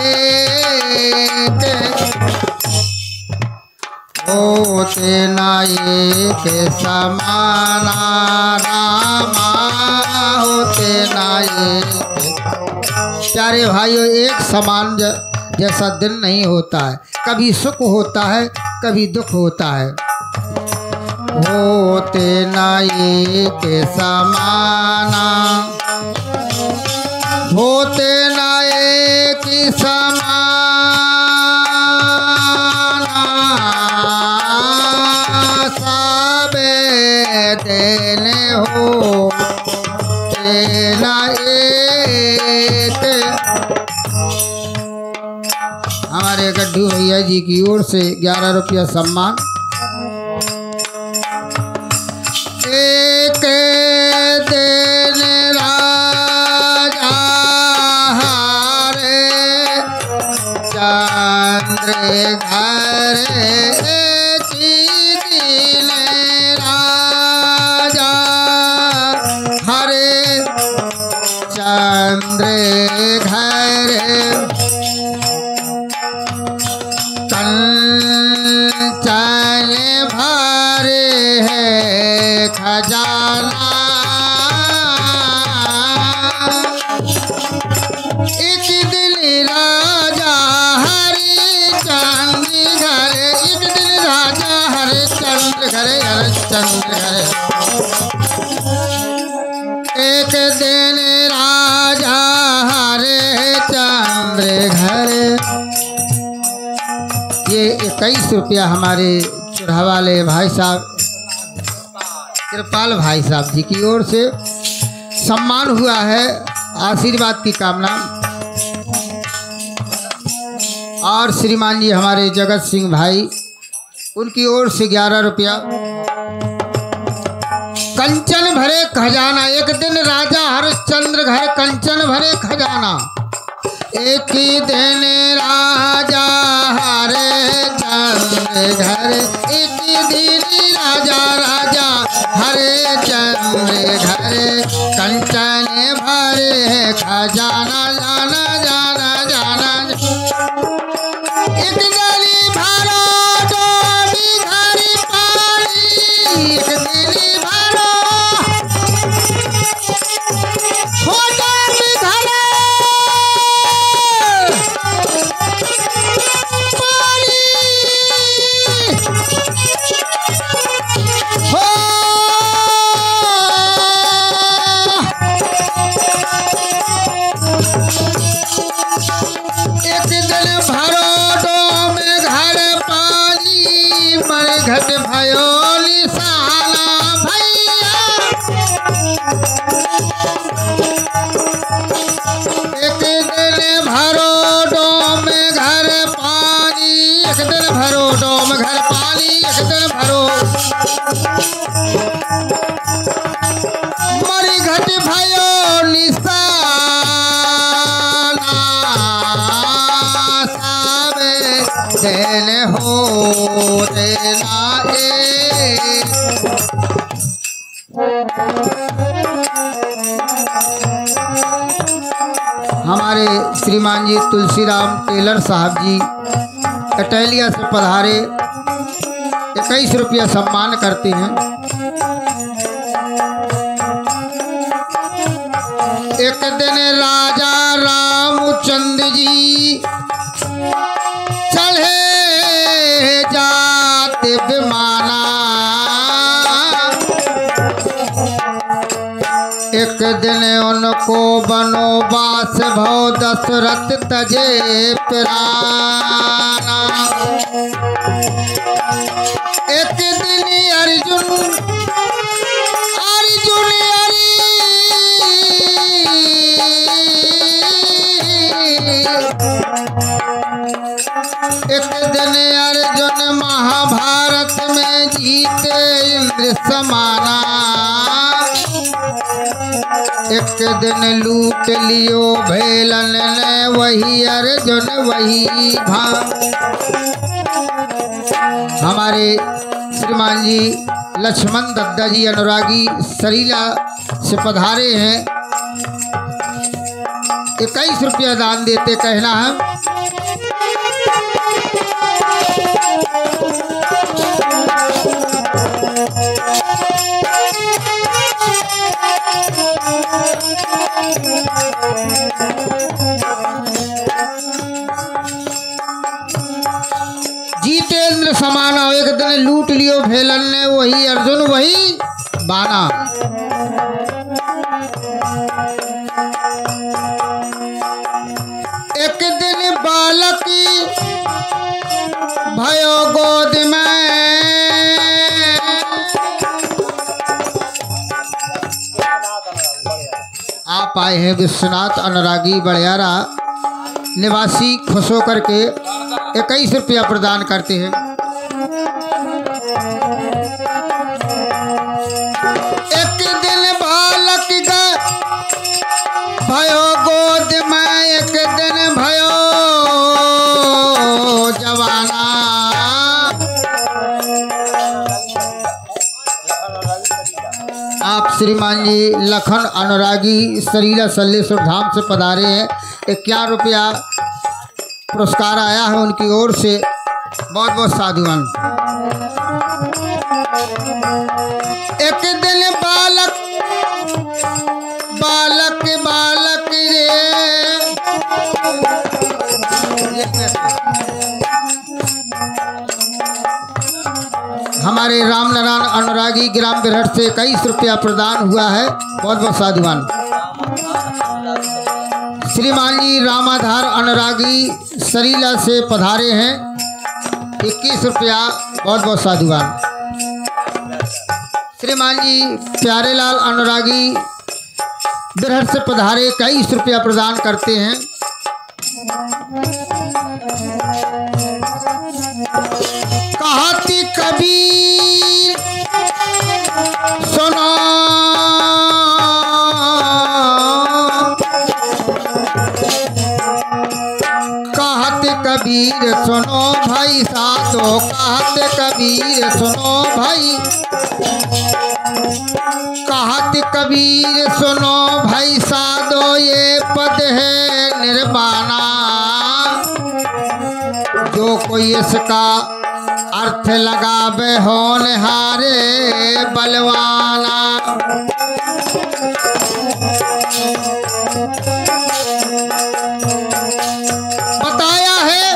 एक होते ना एक समाना रामा होते ना एक। प्यारे भाइयों, एक समान जैसा दिन नहीं होता है। कभी सुख होता है, कभी दुख होता है। होते ना एक समाना, होते ना एक समाना, सबे देने होते ना एक। हमारे गड्ढू भैया जी की ओर से 11 रुपया सम्मान। एक दिन राजा हरे चंद्र घर, एक दिन राजा हरे चंद्र घर, कंचन भरे है खजाना। एक दिन राजा हरिश्चंद्र घर, एक दिन राजा हरिश्चंद्र घर, हरिश्चंद्र घर, एक दिन राजा हरिश्चंद्र घर। ये 21 रुपया हमारे चुराहा वाले भाई साहब कृपाल भाई साहब जी की ओर से सम्मान हुआ है। आशीर्वाद की कामना। और श्रीमान जी हमारे जगत सिंह भाई, उनकी ओर से 11 रुपया। कंचन भरे खजाना, एक दिन राजा हरिश्चंद्र घर, कंचन भरे खजाना। एक ही दिन राजा हरिश्चंद्र घर, एक ही दिन राजा राजा हरिश्चंद्र घर, कंचन भरे है खजाना। जाना जाना जाना, एक दिली भरो दो बिघरी पानी, एक दिली भरो हो दो बिघरे घट भयो निशाना भैया। एक दिन भरो डोम घर पानी, एक दिन भरो डोम घर पानी, एक दिन भरो मरी घट भयो निशाना। साबे दिन हो देना हमारे श्रीमान जी तुलसीराम टेलर साहब जी कटैलिया से पधारे, 21 रुपया सम्मान करते हैं। एक दिन राजा रामचंद्र जी चढ़े जात विमाना, एक दिन उनको बनोवास भव दशरथ तजे पिराना। एक दिन अर्जुन एक दिन अर्जुन महाभारत में जीते इंद्र समाना। एक दिन लूट लियो भेलन ने वही अर्जुन वही भान। हमारे श्रीमान जी लक्ष्मण दद्दा जी अनुरागी सरीला से पधारे हैं, 21 रुपया दान देते कहना है। जितेंद्र समाना एक दिन लूट लियो भेलन ने, वही अर्जुन वही बाना। एक दिन बालक भयो गोद में, आप आए हैं विश्वनाथ अनुरागी बड़ियारा निवासी, खुश होकर के 21 रुपया प्रदान करते हैं। एक दिन बालक का भयो गोद में, एक दिन भयो जवाना। आप श्रीमान जी लखन अनुरागी सरीला सल्लेश्वर धाम से पधारे हैं। 51 रुपया पुरस्कार आया है उनकी ओर से, बहुत बहुत साधुवान। एक दिन बालक बालक बालक रे, हमारे रामनारायण अनुरागी ग्राम बिरहट से 21 रुपया प्रदान हुआ है, बहुत बहुत साधुवान। श्रीमान जी रामाधार अनुरागी सरीला से पधारे हैं, 21 रुपया, बहुत बहुत साधुवान। श्रीमान जी प्यारेलाल अनुरागी बिरहट से पधारे, 21 रुपया प्रदान करते हैं। कहती कबीर सुनो, कहते कबीर सुनो भाई साधो, कहते कबीर सुनो भाई, कहते कबीर सुनो भाई साधो, ये पद है निर्वाणा। जो कोई इसका अर्थ लगावे होनहारे बलवाना। बताया है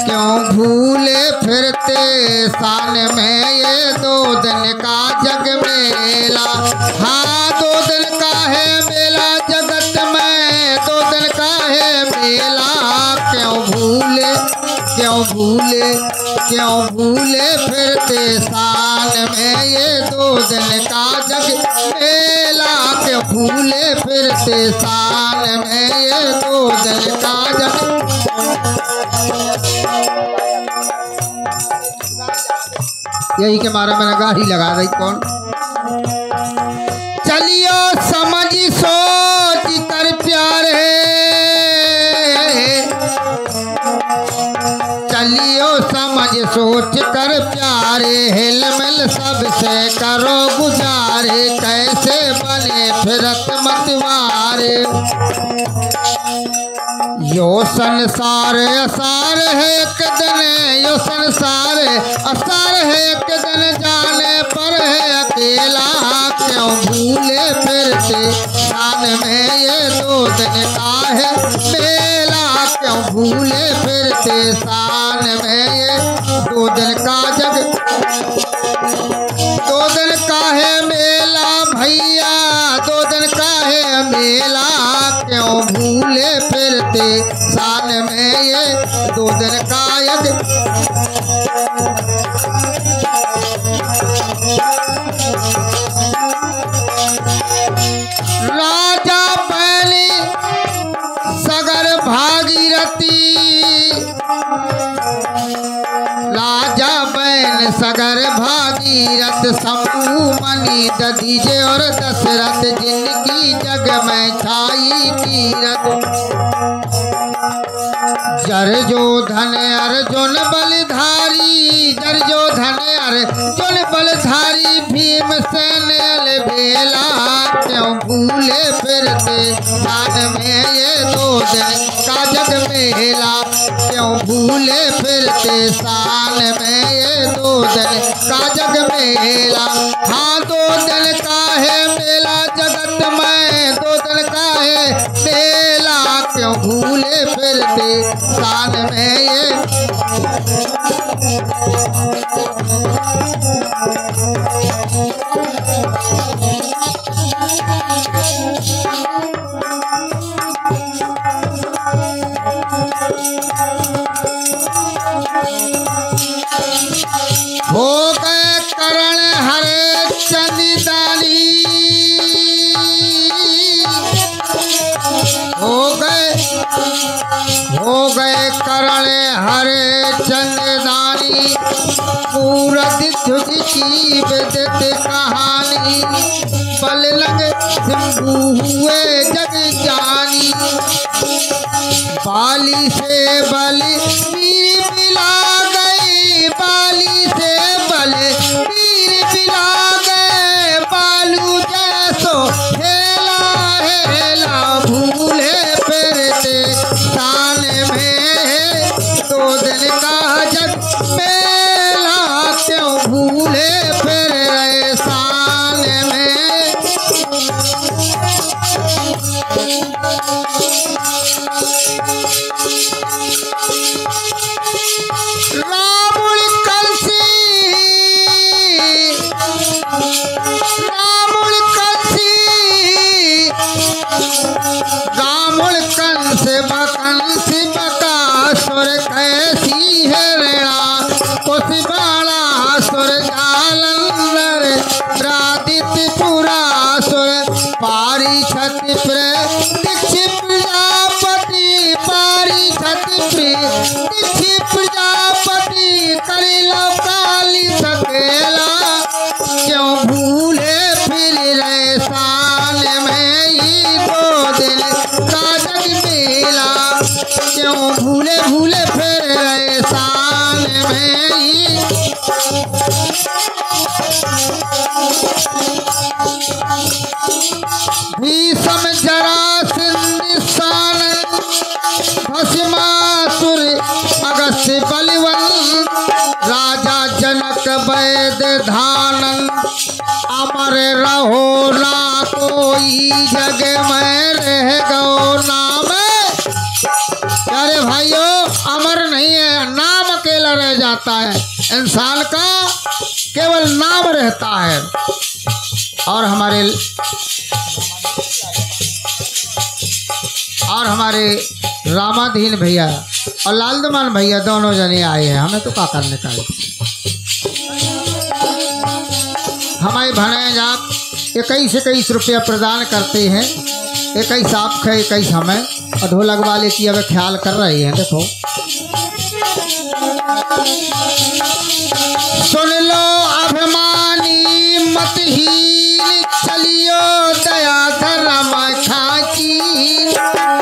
क्यों भूले फिरते सान में, ये 2 दिन का जग मेला। हाँ 2 दिन का है मेला जगत में, 2 दिन का है मेला। क्यों भूले क्यों भूले क्यों भूले फिरते सान में, ये 2 दिन का जग मेला। क्यों भूले फिरते सान में, ये 2 दिन का जग। यही के मारा मैंने गाड़ी लगा दी। कौन चलियो समझ सोच कर प्यार है, चलियो समझ सोच कर प्यारे, हिल मिल सबसे करो गुजारे, कैसे बने फिरत मतवारे। यो संसार असार है एक दिन, यो संसार असार है एक दिन, जाने पर है अकेला। क्यों भूले फिरते सान में, ये 2 दिन का है मेला। क्यों भूले फिरते सान में, ये 2 दिन का जग, 2 दिन का है मेला भैया, 2 दिन का है मेला। क्यों भूले फिरते सान में, ये 2 दिन का यज्ञ। राजा बैली सगर भागीरथी, राजा बैल सगर भागीरथ, शंभु मणि दधीजे और दशरथ, जिनकी जग में छाई कीरत। जर जो धन अर्जुन बलधारी, जर जो धन अर्जुन बलधारी, भीमसेन अलबेला। क्यों भूले फिरते सान में, ये 2 दिन का जग मेला। क्यों भूले फिरते सान में, ये 2 दिन का जग मेला। हाँ 2 दिन का है मेला जगत में, 2 दिन का है मेला, क्यों भूले फिरते शान में ये। हो गए करण हरे चंदानी, हो गए करण हरे चंदानी, पूरत तुझ की विदित कहानी, बल लग सिंधु हुए जग जानी, बाली से बलि वीर मिला गए, बाली से बलि वीर मिला गए, बालू जैसो हेला हेला, भूले फिरते शान में 2 दिन का जग मेला, क्यों भूले फिर रहे शान में। रामुल कलसी, रामुल कलसी, रामुल कंस बकंस बकासुर कैसी है रेणा, कुशबाणा सुर जालंधर रादित पुरासुर, पारी छति दीक्षित प्रजापति, पारी छति दीक्षित प्रजापति, करिलो काली सकेला, क्यों भूले फिर रहे शान में ही 2 दिन का जग मेला, क्यों भूले भूले फिर रहे शान में ही। भीषम जरासंध सानंद भस्मासुर अगस्त्य बलवंत, राजा जनक वैद धानंद, अमर रहो ना कोई जग में रह गो नाम। अरे भाइयों अमर नहीं है, नाम अकेला रह जाता है, इंसान का केवल नाम रहता है। और हमारे रामाधीन भैया और लालदमान भैया दोनों जने आए हैं, हमें तो क्या करने का है। हमारे भणे आप 21 रुपया प्रदान करते हैं, 21 आपका 21 हमें, और ढोलक वाले की अब ख्याल कर रही हैं। देखो सुन लो अभिमानी मत हीन, चलियो दया धर्म खाची,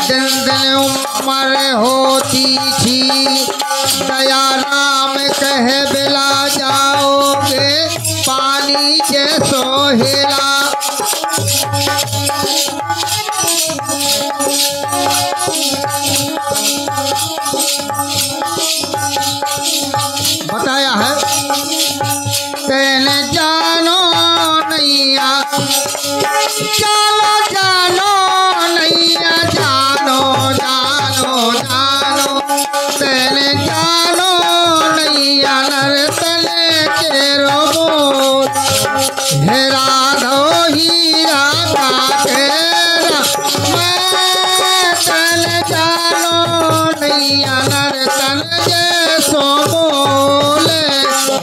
दिन दिन उम्र होती थी, दया नाम कह बिला जाओगे, पानी जैसो हेला। बताया है तेने जानो नैया, चलो जानो नैया, जानो जानो जानो, तेने जानो नैया, नर्तन के रोबोल, हे राधो हीरा का तेरा, मैं तेने जानो नैया, नर्तन जैसो बोले,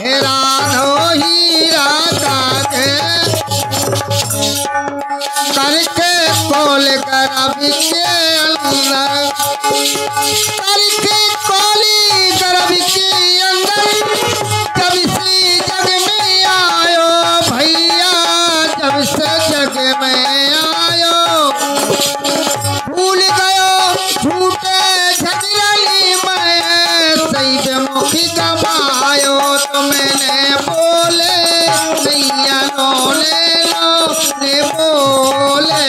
हे राधो हीरा का करके कोल गर्भ के अंदर, करके कोली गर्भ के अंदर, जब से जग में आयो भैया, जब से जग में आयो, भूल गयो झूठे झगड़ली में, सही मुखी कमायो, तो मैंने बोले नैया ने बोले,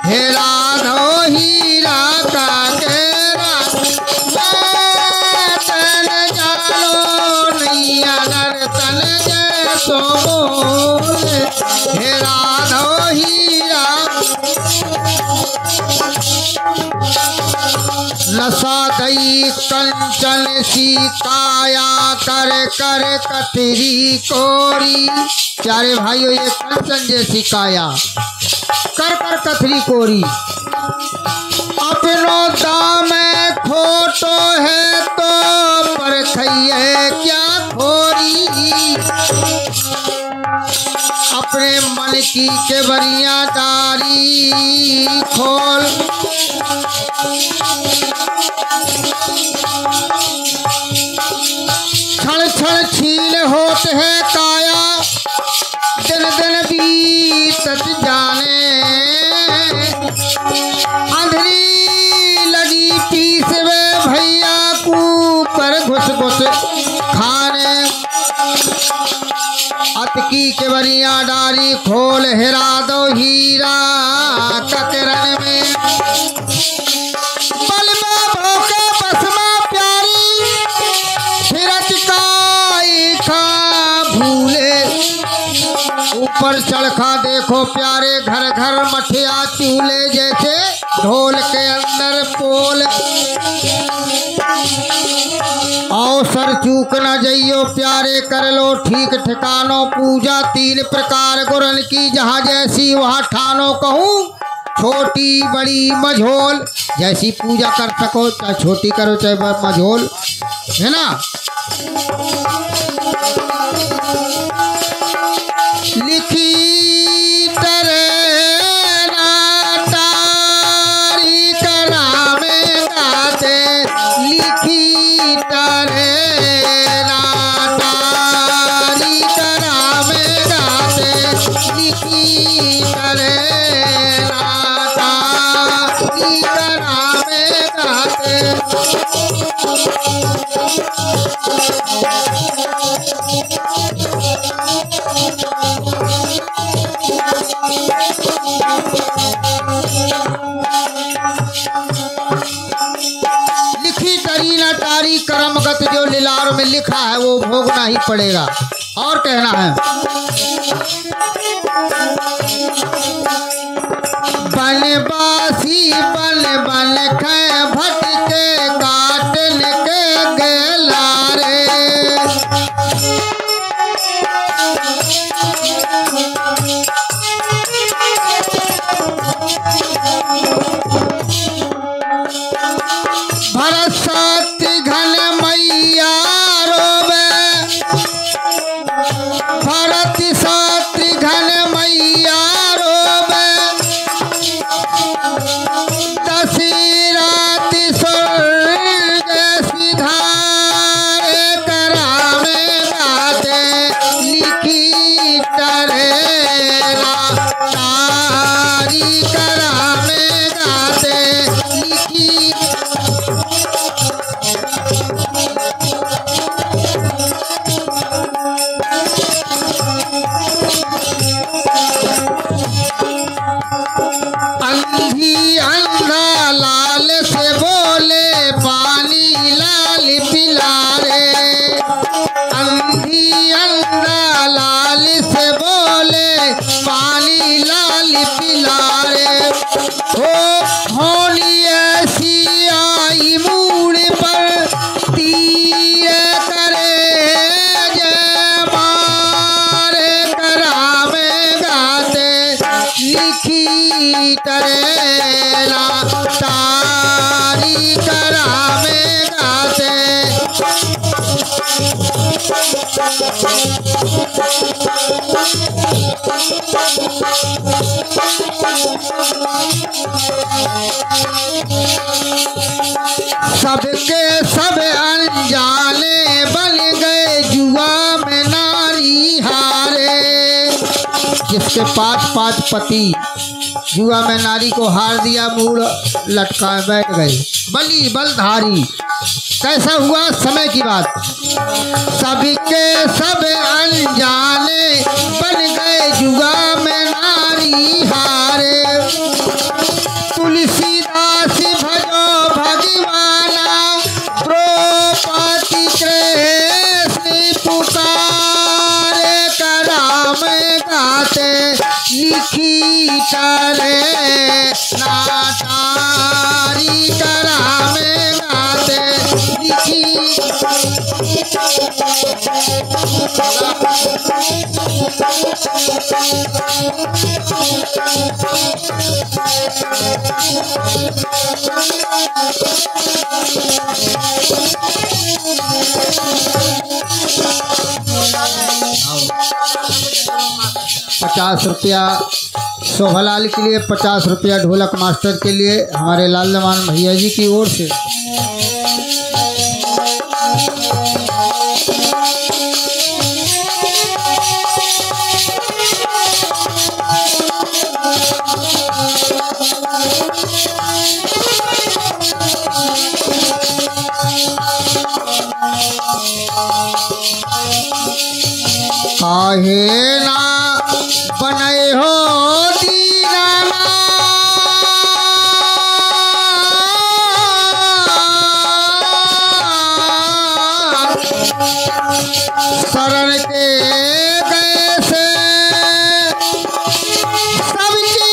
हे राधो हीरा का केरा, मैं तन जानो नैया नर्तन नशा दई कंचन सी काया कर कर कतरी कोरी। प्यारे भाइयों ये कंचन जैसी काया कर कर कतरी कोरी। अपनो दाम खोटो है तो परखइए क्या खोरी। अपने मन की केवरियां डारी खोल। क्षण क्षण छीन होते है काया दिन दिन बीतत जाने। अंधरी लगी पीसवे भैया कुकर घुस घुस खाने। अतकी केवरियां डारी खोल हेरा दो हीरा कतरन में। बल में भोके बसमा प्यारी फिरत काई खा भूले। ऊपर चढ़खा देखो प्यारे घर घर मठिया चूल्हे जैसे ढोल के अंदर पोल। अवसर चूक न जइयो प्यारे कर लो ठीक ठिकानो। पूजा तीन प्रकार गुरन की जहाँ जैसी वहाँ ठानो। कहूँ छोटी बड़ी मझोल जैसी पूजा कर सको चाहे छोटी करो चाहे मझोल है ना। लिखी तरे नाटारी करामे गाते। लिखी तरे नाटारी करामे गाते। लिखी तरे नाटारी करामे गाते। लिखी तरी न तारी कर्मगत जो लीलार में लिखा है वो भोगना ही पड़ेगा। और कहना है बनवासी बन बन खे भटके काटन के गेलारे। भरत शत्रुघ्न मैया रोवे। भरत शत्रुघ्न मैया रोवे। दशरथ स्वर्ग सिधारे करामे गाते। लिखी तरे तारी करामे गाते। लिखी अंधी अंधा लाल से बोले पानी लाल पिला रे। अंधी अंधा लाल से बोले पानी लाल पिला रे। होनी ऐसी आई मूड पर तीर करे जय मारे करामे गाते। लिखी तरेला तारी करामे गाते। सबके सब अनजाने बन गए जुआ में नारी हारे। जिसके पांच पति जुआ में नारी को हार दिया मूड लटकाए बैठ गए। बली बलधारी कैसा हुआ समय की बात। सबके सब अनजाने बन गए जुआ में नारी हारे। तुलसीदास भजो भगवाना द्रौपदी कृष्ण पुकारे करामे गाते। लिखी तरे नाटारी करामे ₹50 शोभालाल के लिए, ₹50 ढोलक मास्टर के लिए हमारे लालमान भैया जी की ओर से। काहे ना बने हो दीनानाथ, शरण के गए से सबकी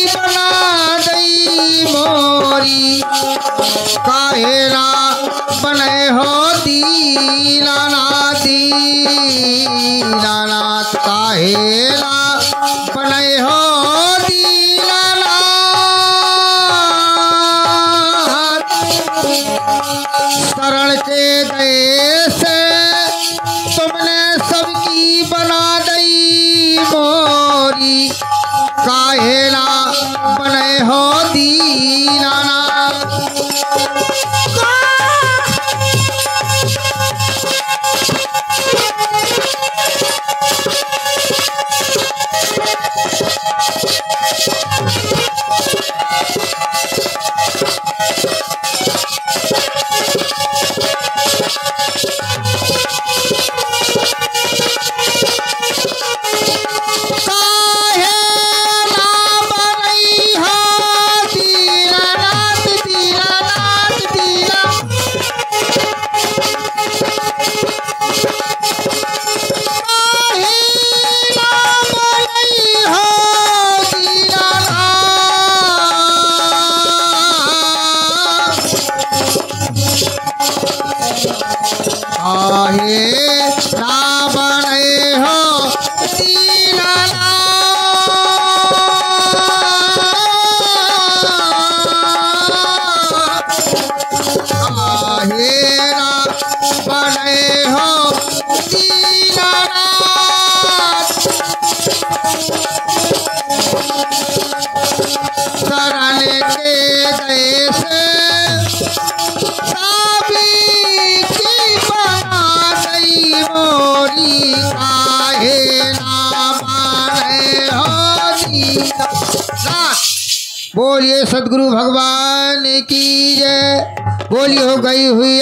बना गई मोरी। काहे ना बने हो दीनानाथ, दीनानाथ काहे ना बने हो दीनानाथ, शरण के गए से तुमने सबकी बना दई मोरी। काहे ना बने हो दीनानाथ। काहे ना बने हो दीनानाथ, काहे ना बने हो दीनानाथ, शरण के गए से मोरी। काहे ना बने हो दीनानाथ। बोलिए सद्गुरु भगवान की जय। बोली हो गई हुई।